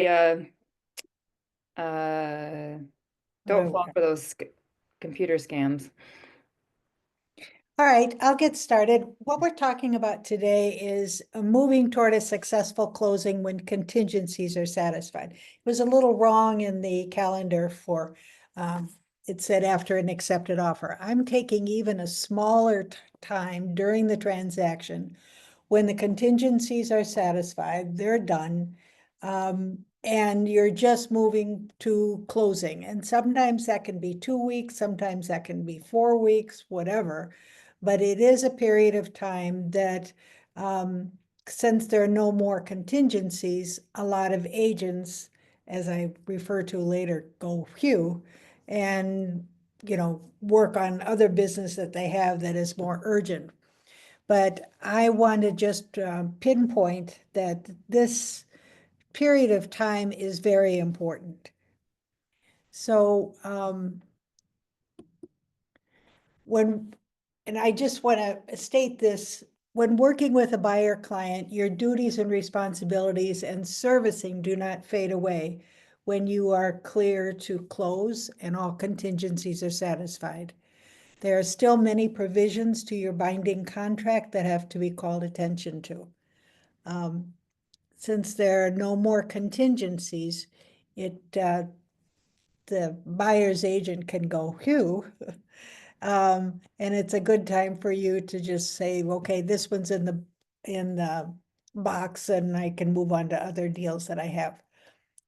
uh, uh, don't fall for those computer scams. All right, I'll get started. What we're talking about today is moving toward a successful closing when contingencies are satisfied. It was a little wrong in the calendar for, it said after an accepted offer. I'm taking even a smaller time during the transaction. When the contingencies are satisfied, they're done. And you're just moving to closing. And sometimes that can be 2 weeks, sometimes that can be 4 weeks, whatever. But it is a period of time that, since there are no more contingencies, a lot of agents, as I refer to later, go phew, and, work on other business that they have that is more urgent. But I want to just pinpoint that this period of time is very important. So and I just want to state this, when working with a buyer client, your duties and responsibilities and servicing do not fade away when you are clear to close and all contingencies are satisfied. There are still many provisions to your binding contract that have to be called attention to. Since there are no more contingencies, the buyer's agent can go, phew. And it's a good time for you to just say, okay, this one's in the box and I can move on to other deals that I have.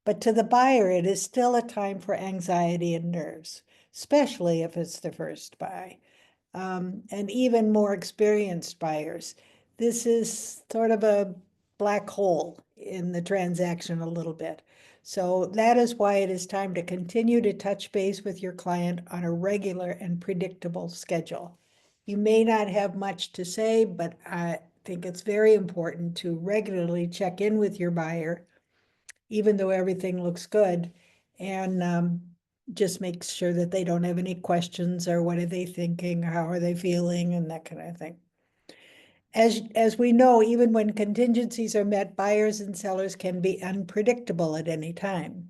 But to the buyer, it is still a time for anxiety and nerves, especially if it's the first buy. And even more experienced buyers. This is sort of a black hole in the transaction a little bit. So that is why it is time to continue to touch base with your client on a regular and predictable schedule. You may not have much to say, but I think it's very important to regularly check in with your buyer, even though everything looks good, and just make sure that they don't have any questions or what are they thinking, or how are they feeling, and that kind of thing. As we know, even when contingencies are met, buyers and sellers can be unpredictable at any time.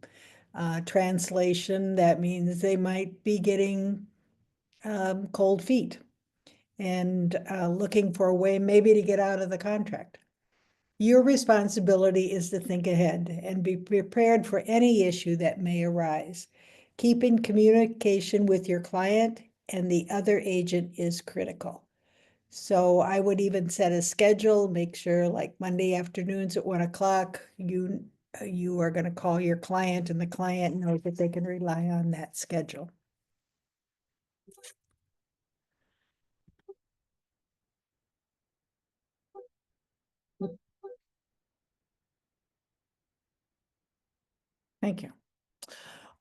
Translation, that means they might be getting cold feet and looking for a way maybe to get out of the contract. Your responsibility is to think ahead and be prepared for any issue that may arise. Keep in communication with your client and the other agent is critical. So I would even set a schedule, make sure like Monday afternoons at 1 o'clock, you are going to call your client and the client knows that they can rely on that schedule. Thank you.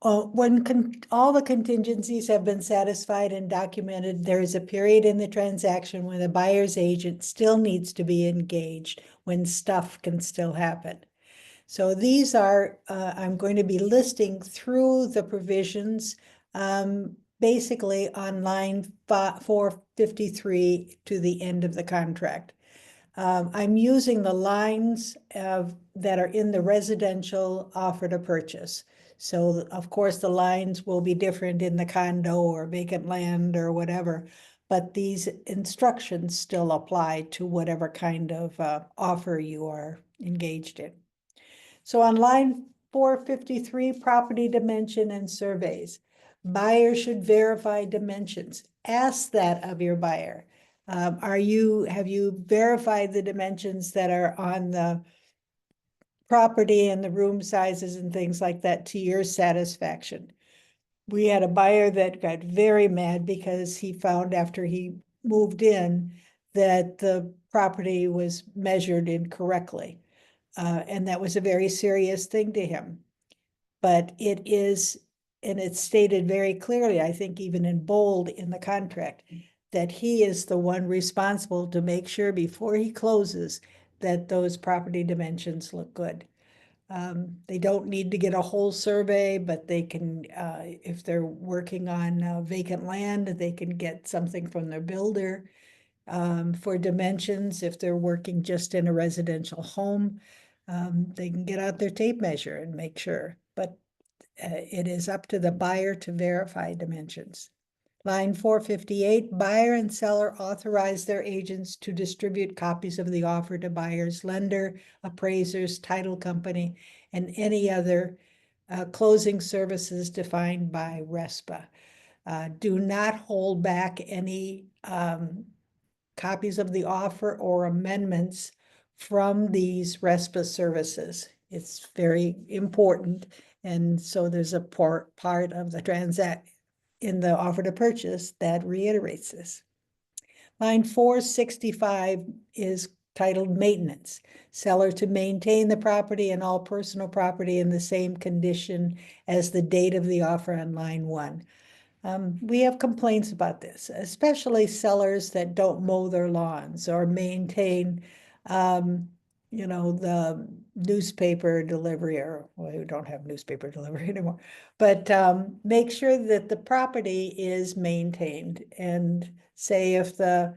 When all the contingencies have been satisfied and documented, there is a period in the transaction when the buyer's agent still needs to be engaged, when stuff can still happen. So these are, I'm going to be listing through the provisions, basically on line 453 to the end of the contract. I'm using the lines that are in the residential offer to purchase. So of course, the lines will be different in the condo or vacant land or whatever, but these instructions still apply to whatever kind of offer you are engaged in. So on line 453, property dimension and surveys. Buyer should verify dimensions. Ask that of your buyer. Have you verified the dimensions that are on the property and the room sizes and things like that to your satisfaction? We had a buyer that got very mad because he found after he moved in that the property was measured incorrectly. And that was a very serious thing to him. But it is, and it's stated very clearly, I think even in bold in the contract, that he is the one responsible to make sure before he closes that those property dimensions look good. They don't need to get a whole survey, but they can, if they're working on vacant land, they can get something from their builder for dimensions if they're working just in a residential home. They can get out their tape measure and make sure, but it is up to the buyer to verify dimensions. Line 458, buyer and seller authorize their agents to distribute copies of the offer to buyers, lender, appraisers, title company, and any other closing services defined by RESPA. Do not hold back any copies of the offer or amendments from these RESPA services. It's very important. And so there's a part of the transact in the offer to purchase that reiterates this. Line 465 is titled maintenance. Seller to maintain the property and all personal property in the same condition as the date of the offer on line 1. We have complaints about this, especially sellers that don't mow their lawns or maintain, the newspaper delivery, or well, we don't have newspaper delivery anymore, but make sure that the property is maintained. And say if the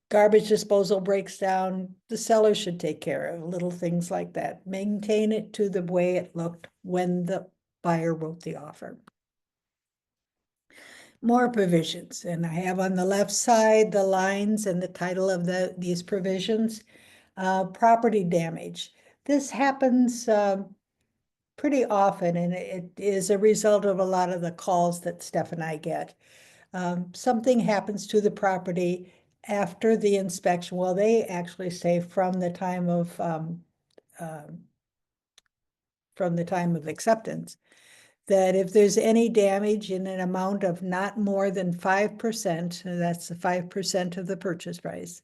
garbage disposal breaks down, the seller should take care of little things like that. Maintain it to the way it looked when the buyer wrote the offer. More provisions, and I have on the left side the lines and the title of these provisions. Property damage. This happens pretty often, and it is a result of a lot of the calls that Steph and I get. Something happens to the property after the inspection. Well, they actually say from the time of acceptance, that if there's any damage in an amount of not more than 5%, that's the 5% of the purchase price,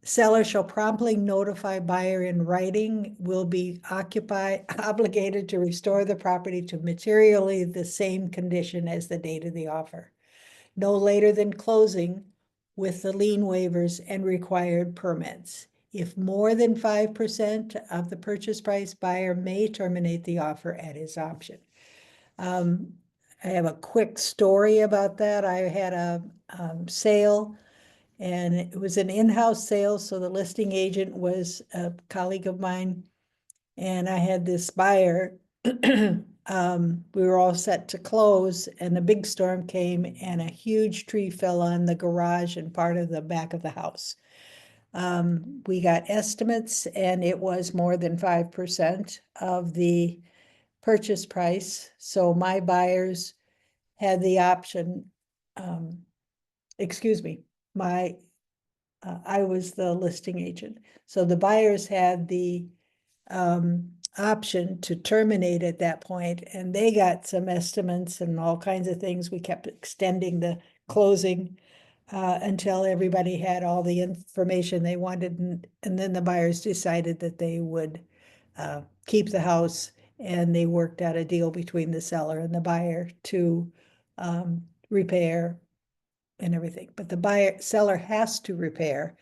seller shall promptly notify buyer in writing, will be obligated to restore the property to materially the same condition as the date of the offer, no later than closing with the lien waivers and required permits. If more than 5% of the purchase price, buyer may terminate the offer at his option. I have a quick story about that. I had a sale, and it was an in-house sale, so the listing agent was a colleague of mine, and I had this buyer. We were all set to close, and a big storm came, and a huge tree fell on the garage and part of the back of the house. We got estimates, and it was more than 5% of the purchase price. So my buyers had the option, excuse me, I was the listing agent. So the buyers had the option to terminate at that point, and they got some estimates and all kinds of things. We kept extending the closing until everybody had all the information they wanted, and then the buyers decided that they would keep the house, and they worked out a deal between the seller and the buyer to repair and everything. But the seller has to repair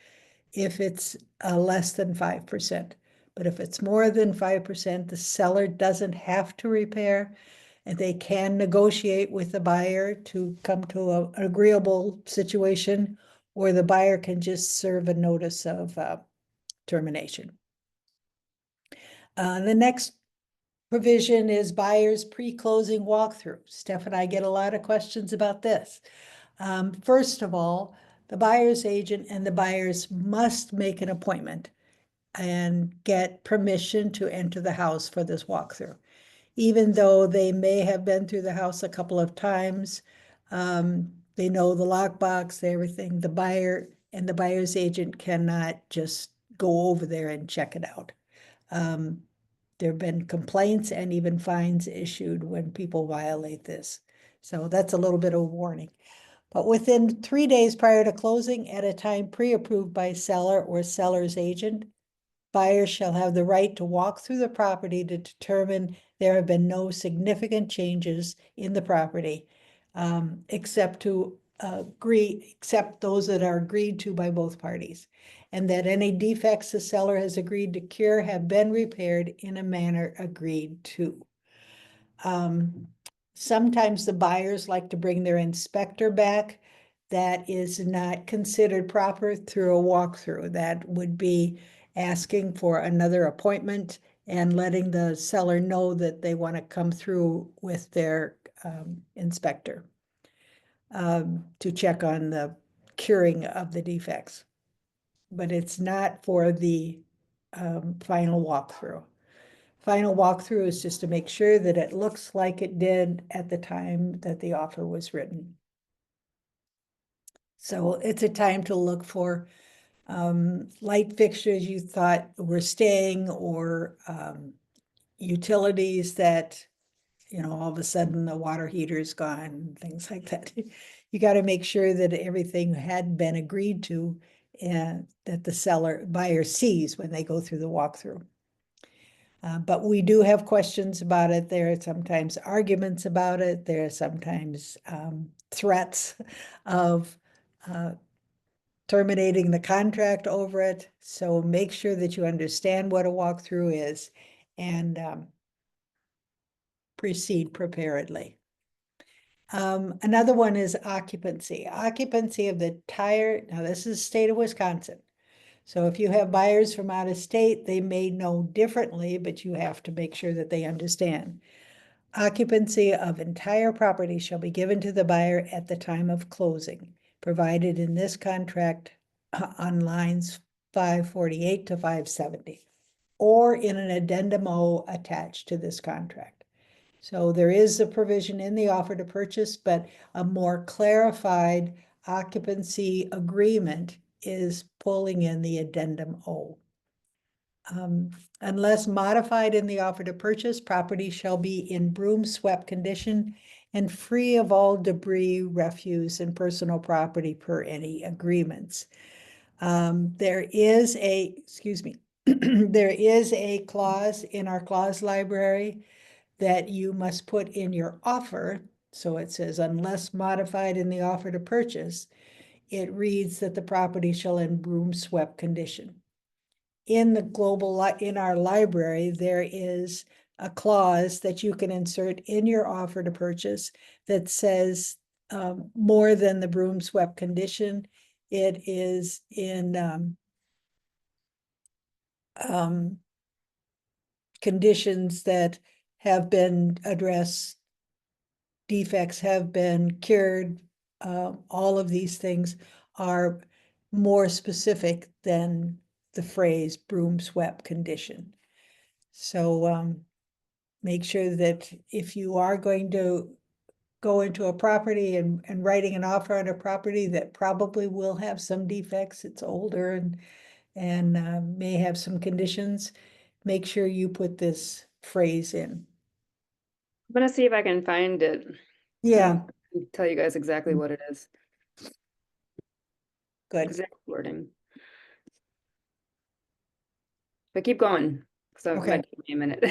if it's less than 5%. But if it's more than 5%, the seller doesn't have to repair, and they can negotiate with the buyer to come to an agreeable situation, or the buyer can just serve a notice of termination. The next provision is buyer's pre-closing walkthrough. Steph and I get a lot of questions about this. First of all, the buyer's agent and the buyers must make an appointment and get permission to enter the house for this walkthrough. Even though they may have been through the house a couple of times, they know the lockbox, everything, the buyer and the buyer's agent cannot just go over there and check it out. There have been complaints and even fines issued when people violate this. So that's a little bit of a warning. But within 3 days prior to closing, at a time pre-approved by seller or seller's agent, buyers shall have the right to walk through the property to determine there have been no significant changes in the property, except those that are agreed to by both parties, and that any defects the seller has agreed to cure have been repaired in a manner agreed to. Sometimes the buyers like to bring their inspector back. That is not considered proper through a walkthrough. That would be asking for another appointment and letting the seller know that they want to come through with their inspector to check on the curing of the defects. But it's not for the final walkthrough. Final walkthrough is just to make sure that it looks like it did at the time that the offer was written. So it's a time to look for light fixtures you thought were staying, or utilities that, all of a sudden the water heater's gone, things like that. You got to make sure that everything had been agreed to and that the buyer sees when they go through the walkthrough. But we do have questions about it. There are sometimes arguments about it. There are sometimes threats of terminating the contract over it. So make sure that you understand what a walkthrough is and proceed preparedly. Another one is occupancy. Occupancy of the entire, now this is the state of Wisconsin. So if you have buyers from out of state, they may know differently, but you have to make sure that they understand. Occupancy of entire property shall be given to the buyer at the time of closing, provided in this contract on lines 548 to 570, or in an addendum O attached to this contract. So there is a provision in the offer to purchase, but a more clarified occupancy agreement is pulling in the addendum O. Unless modified in the offer to purchase, property shall be in broom swept condition and free of all debris, refuse, and personal property per any agreements. There is there is a clause in our clause library that you must put in your offer. So it says, unless modified in the offer to purchase, it reads that the property shall in broom swept condition. In our library, there is a clause that you can insert in your offer to purchase that says more than the broom swept condition. It is in conditions that have been addressed, defects have been cured. All of these things are more specific than the phrase broom swept condition. So make sure that if you are going to go into a property and writing an offer on a property that probably will have some defects, it's older and may have some conditions, make sure you put this phrase in. I'm gonna see if I can find it. Yeah, Tell you guys exactly what it is. good. Exact wording. But keep going, so it Okay. might take me a minute.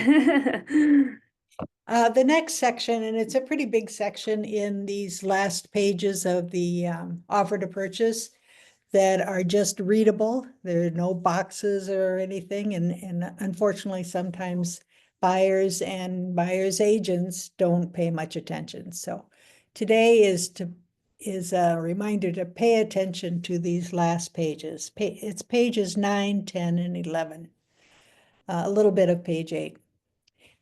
The next section, and it's a pretty big section in these last pages of the offer to purchase that are just readable. There are no boxes or anything, and unfortunately, sometimes buyers and buyers' agents don't pay much attention. So today is a reminder to pay attention to these last pages. It's pages 9, 10, and 11. A little bit of page 8.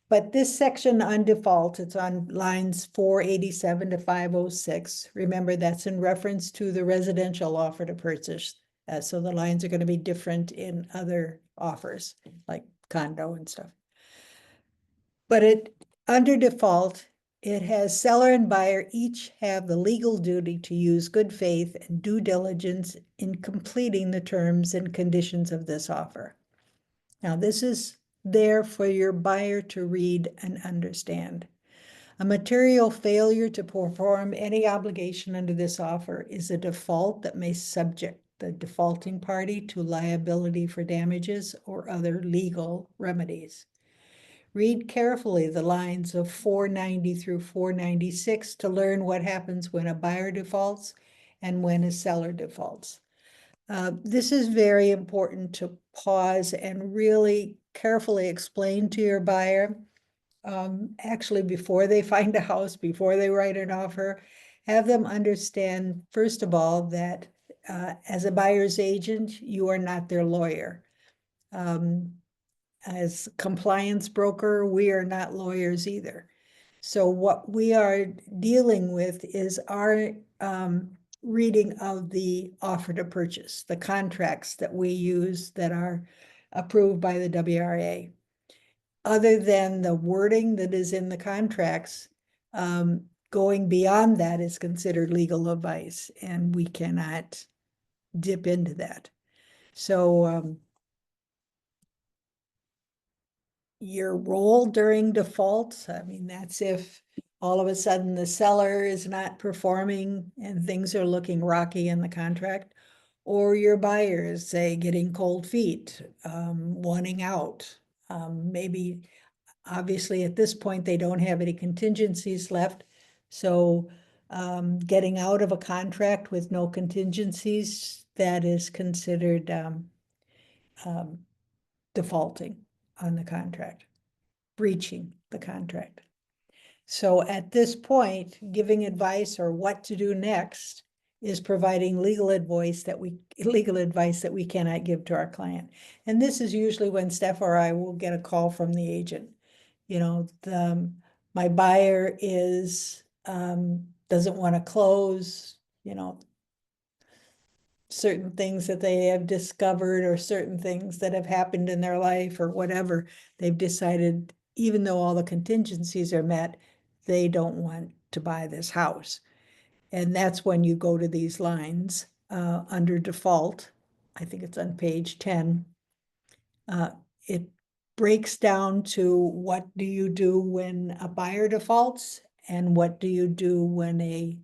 But this section on default, it's on lines 487 to 506. Remember, that's in reference to the residential offer to purchase. So the lines are going to be different in other offers, like condo and stuff. But under default, it has seller and buyer each have the legal duty to use good faith and due diligence in completing the terms and conditions of this offer. Now, this is there for your buyer to read and understand. A material failure to perform any obligation under this offer is a default that may subject the defaulting party to liability for damages or other legal remedies. Read carefully the lines of 490 through 496 to learn what happens when a buyer defaults and when a seller defaults. This is very important to pause and really carefully explain to your buyer, actually before they find a house, before they write an offer, have them understand, first of all, that as a buyer's agent, you are not their lawyer. as compliance broker, we are not lawyers either. So what we are dealing with is our reading of the offer to purchase, the contracts that we use that are approved by the WRA. Other than the wording that is in the contracts, going beyond that is considered legal advice, and we cannot dip into that. So your role during default, I mean, that's if all of a sudden the seller is not performing and things are looking rocky in the contract, or your buyer is, say, getting cold feet, wanting out. Maybe, obviously, at this point, they don't have any contingencies left. So getting out of a contract with no contingencies, that is considered defaulting on the contract, breaching the contract. So at this point, giving advice or what to do next is providing legal advice that we cannot give to our client. And this is usually when Steph or I will get a call from the agent. You know, my buyer is doesn't want to close, you know, certain things that they have discovered or certain things that have happened in their life or whatever, they've decided, even though all the contingencies are met, they don't want to buy this house. And that's when you go to these lines under default. I think it's on page 10. It breaks down to what do you do when a buyer defaults and what do you do when a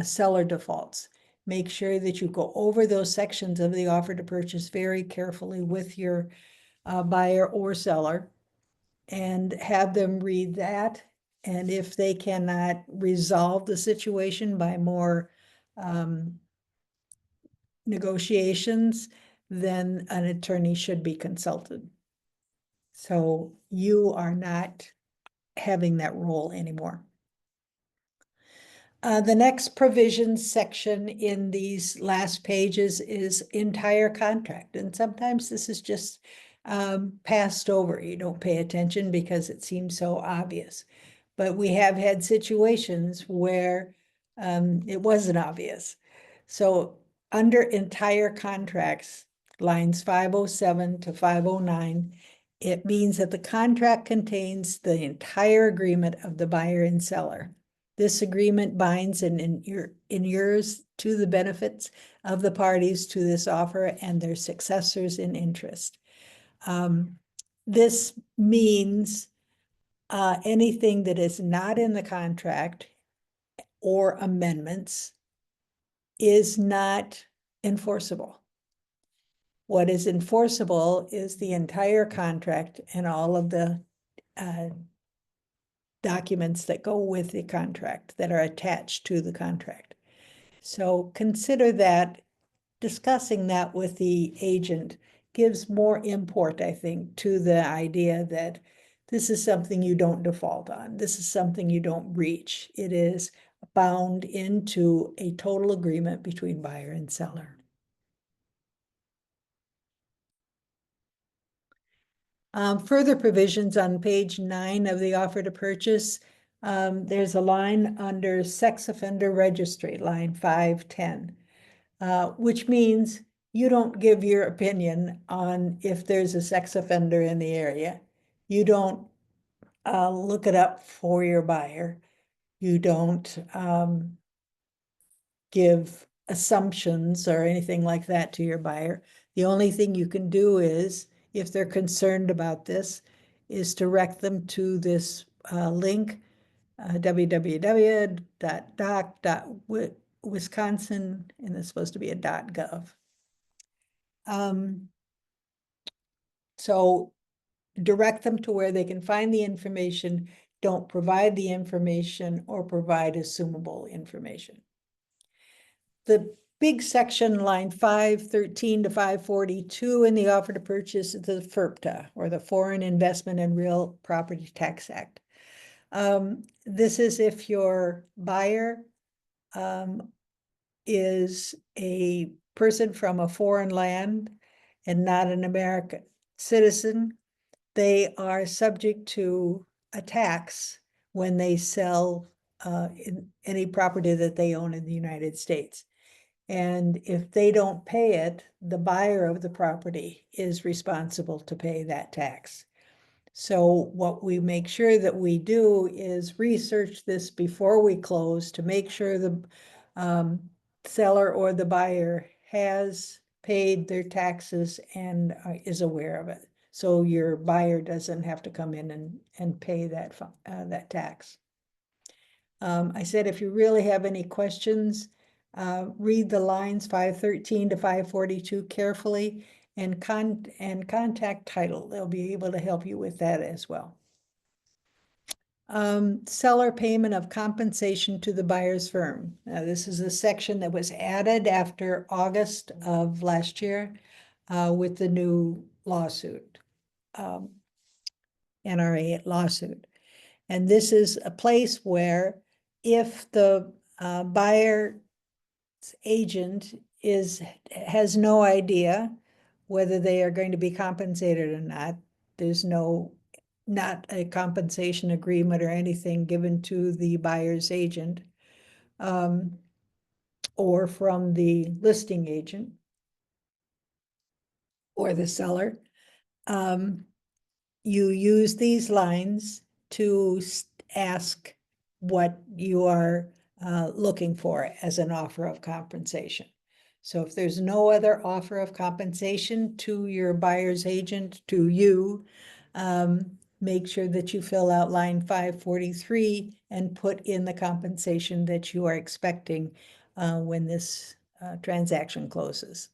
seller defaults. Make sure that you go over those sections of the offer to purchase very carefully with your buyer or seller and have them read that. And if they cannot resolve the situation by more negotiations, then an attorney should be consulted. So you are not having that role anymore. The next provision section in these last pages is entire contract. And sometimes this is just passed over. You don't pay attention because it seems so obvious. But we have had situations where it wasn't obvious. So under entire contracts, lines 507 to 509, it means that the contract contains the entire agreement of the buyer and seller. This agreement binds and inures to the benefits of the parties to this offer and their successors in interest. This means anything that is not in the contract or amendments is not enforceable. What is enforceable is the entire contract and all of the documents that go with the contract that are attached to the contract. So consider that discussing that with the agent gives more import, I think, to the idea that this is something you don't default on. This is something you don't breach. It is bound into a total agreement between buyer and seller. Further provisions on page 9 of the offer to purchase. There's a line under sex offender registry, line 510, which means you don't give your opinion on if there's a sex offender in the area. You don't look it up for your buyer. You don't give assumptions or anything like that to your buyer. The only thing you can do is, if they're concerned about this, is direct them to this link, www.doc.wisconsin, and it's supposed to be a .gov. So direct them to where they can find the information. Don't provide the information or provide assumable information. The big section, line 513 to 542 in the offer to purchase is the FIRPTA, or the Foreign Investment and Real Property Tax Act. This is if your buyer is a person from a foreign land and not an American. citizen, they are subject to a tax when they sell in any property that they own in the United States. And if they don't pay it, the buyer of the property is responsible to pay that tax. So what we make sure that we do is research this before we close to make sure the seller or the buyer has paid their taxes and is aware of it. So your buyer doesn't have to come in and pay that tax. I said, if you really have any questions, read the lines 513 to 542 carefully and contact title. They'll be able to help you with that as well. Seller payment of compensation to the buyer's firm. Now, this is a section that was added after August of last year with the new lawsuit, NRA lawsuit. And this is a place where if the buyer's agent has no idea whether they are going to be compensated or not, there's not a compensation agreement or anything given to the buyer's agent or from the listing agent or the seller. You use these lines to ask what you are looking for as an offer of compensation. So if there's no other offer of compensation to your buyer's agent, to you, make sure that you fill out line 543 and put in the compensation that you are expecting when this transaction closes.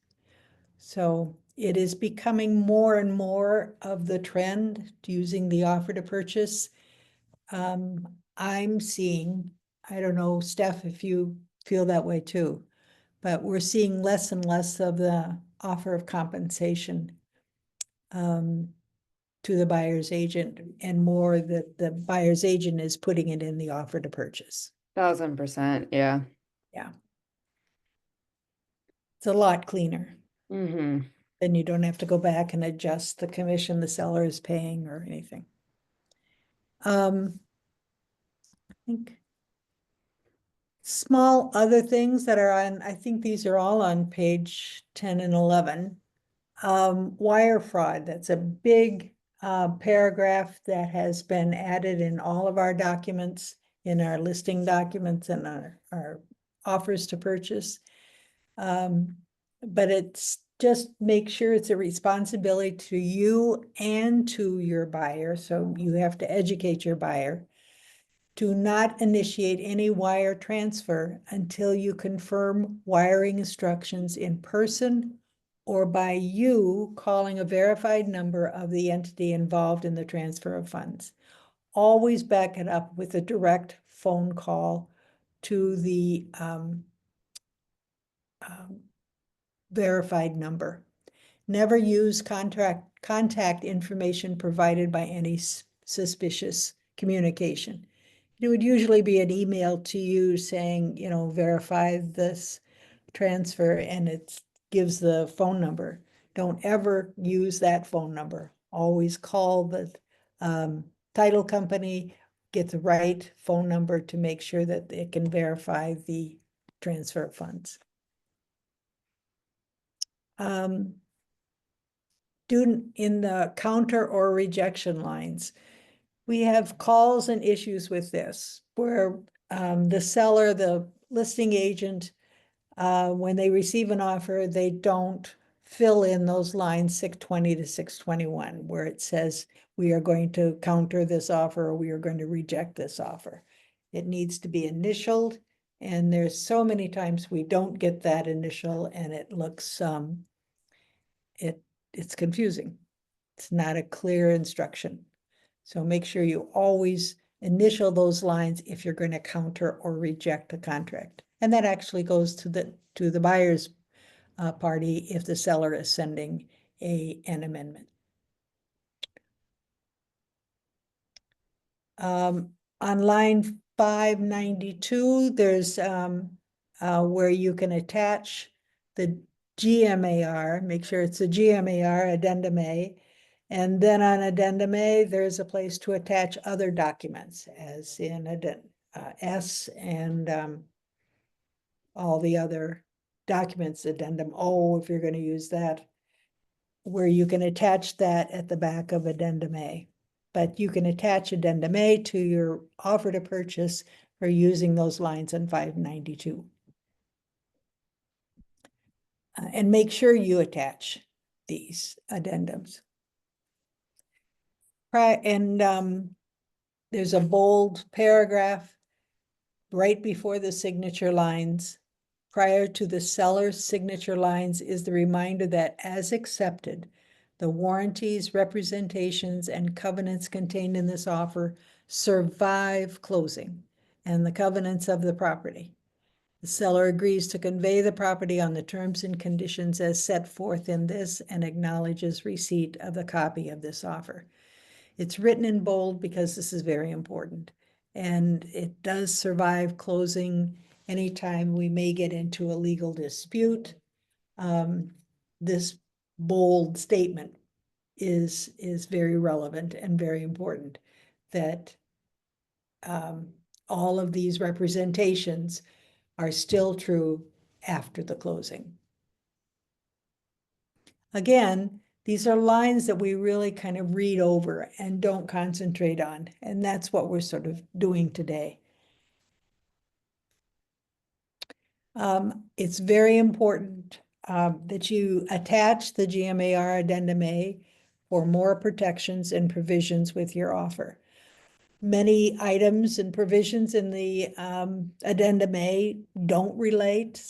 So it is becoming more and more of the trend to using the offer to purchase. I'm seeing, I don't know, Steph, if you feel that way too, but we're seeing less and less of the offer of compensation to the buyer's agent, and more that the buyer's agent is putting it in the offer to purchase. 1000%, yeah. Yeah. It's a lot cleaner. Mm-hmm. Then you don't have to go back and adjust the commission the seller is paying or anything. I think small other things that are on, I think these are all on page 10 and 11. Wire fraud, that's a big paragraph that has been added in all of our documents, in our listing documents and our offers to purchase. But it's just make sure it's a responsibility to you and to your buyer. So you have to educate your buyer to not initiate any wire transfer until you confirm wiring instructions in person or by you calling a verified number of the entity involved in the transfer of funds. Always back it up with a direct phone call to the verified number. Never use contact information provided by any suspicious communication. It would usually be an email to you saying, verify this transfer, and it gives the phone number. Don't ever use that phone number. Always call the title company, get the right phone number to make sure that it can verify the transfer of funds. In the counter or rejection lines, we have calls and issues with this where the seller, the listing agent, when they receive an offer, they don't fill in those lines 620 to 621, where it says we are going to counter this offer or we are going to reject this offer. It needs to be initialed, and there's so many times we don't get that initial, and it looks it's confusing. It's not a clear instruction. So make sure you always initial those lines if you're going to counter or reject a contract. And that actually goes to the buyer's party if the seller is sending an amendment. On line 592, there's where you can attach the GMAR, make sure it's a GMAR addendum A, And then on addendum A, there's a place to attach other documents as in S and all the other documents, addendum O, if you're going to use that, where you can attach that at the back of addendum A. But you can attach addendum A to your offer to purchase for using those lines in 592. And make sure you attach these addendums. And there's a bold paragraph right before the signature lines. Prior to the seller's signature lines is the reminder that as accepted, the warranties, representations, and covenants contained in this offer survive closing and the covenants of the property. The seller agrees to convey the property on the terms and conditions as set forth in this and acknowledges receipt of the copy of this offer. It's written in bold because this is very important. And it does survive closing anytime we may get into a legal dispute. This bold statement is very relevant and very important, that all of these representations are still true after the closing. Again, these are lines that we really kind of read over and don't concentrate on, and that's what we're sort of doing today. It's very important that you attach the GMAR Addendum A for more protections and provisions with your offer. Many items and provisions in the Addendum A don't relate.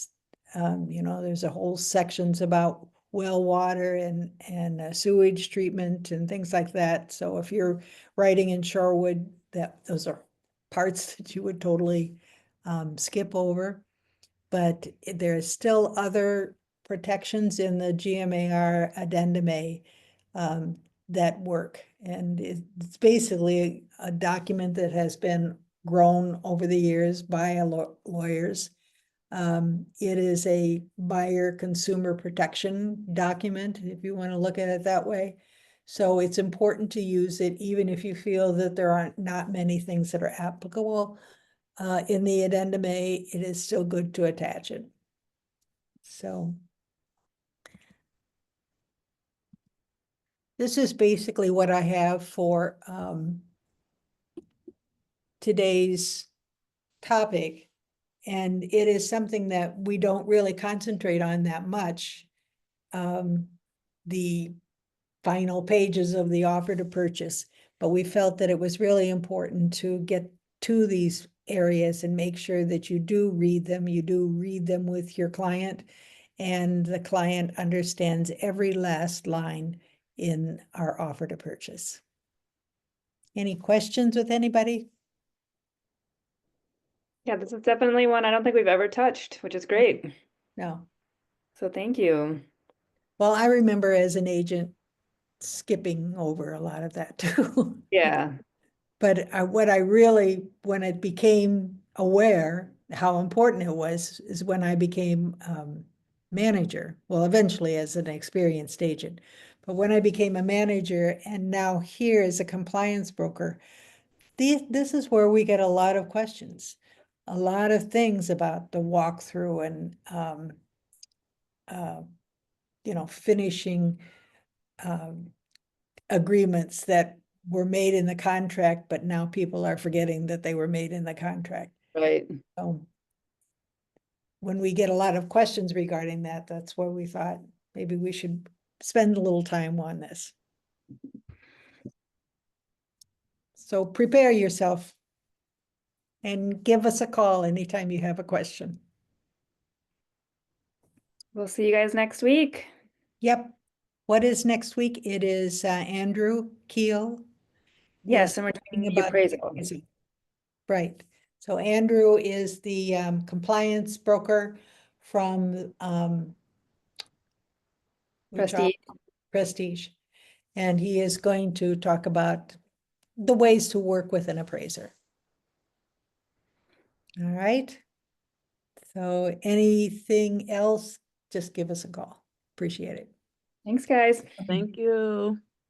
There's a whole sections about well water and sewage treatment and things like that. So if you're writing in Shorewood, those are parts that you would totally skip over. But there are still other protections in the GMAR Addendum A that work. And it's basically a document that has been grown over the years by lawyers. It is a buyer consumer protection document, if you want to look at it that way. So it's important to use it, even if you feel that there aren't not many things that are applicable in the Addendum A, it is still good to attach it. So this is basically what I have for today's topic. And it is something that we don't really concentrate on that much. The final pages of the offer to purchase, but we felt that it was really important to get to these areas and make sure that you do read them with your client, and the client understands every last line in our offer to purchase. Any questions with anybody? Yeah, this is definitely one I don't think we've ever touched, which is great. No. So thank you. Well, I remember as an agent skipping over a lot of that too. Yeah. But what I really, when it became aware how important it was, is when I became manager. Well, eventually as an experienced agent. But when I became a manager and now here as a compliance broker, this is where we get a lot of questions, a lot of things about the walkthrough and, finishing agreements that were made in the contract, but now people are forgetting that they were made in the contract. Right. So when we get a lot of questions regarding that, that's where we thought maybe we should spend a little time on this. So prepare yourself and give us a call anytime you have a question. We'll see you guys next week. Yep. What is next week? It is Andrew Keel. Yes, and we're doing the appraisal. Right. So Andrew is the compliance broker from Prestige. Prestige. And he is going to talk about the ways to work with an appraiser. All right. So anything else, just give us a call. Appreciate it. Thanks, guys. Thank you.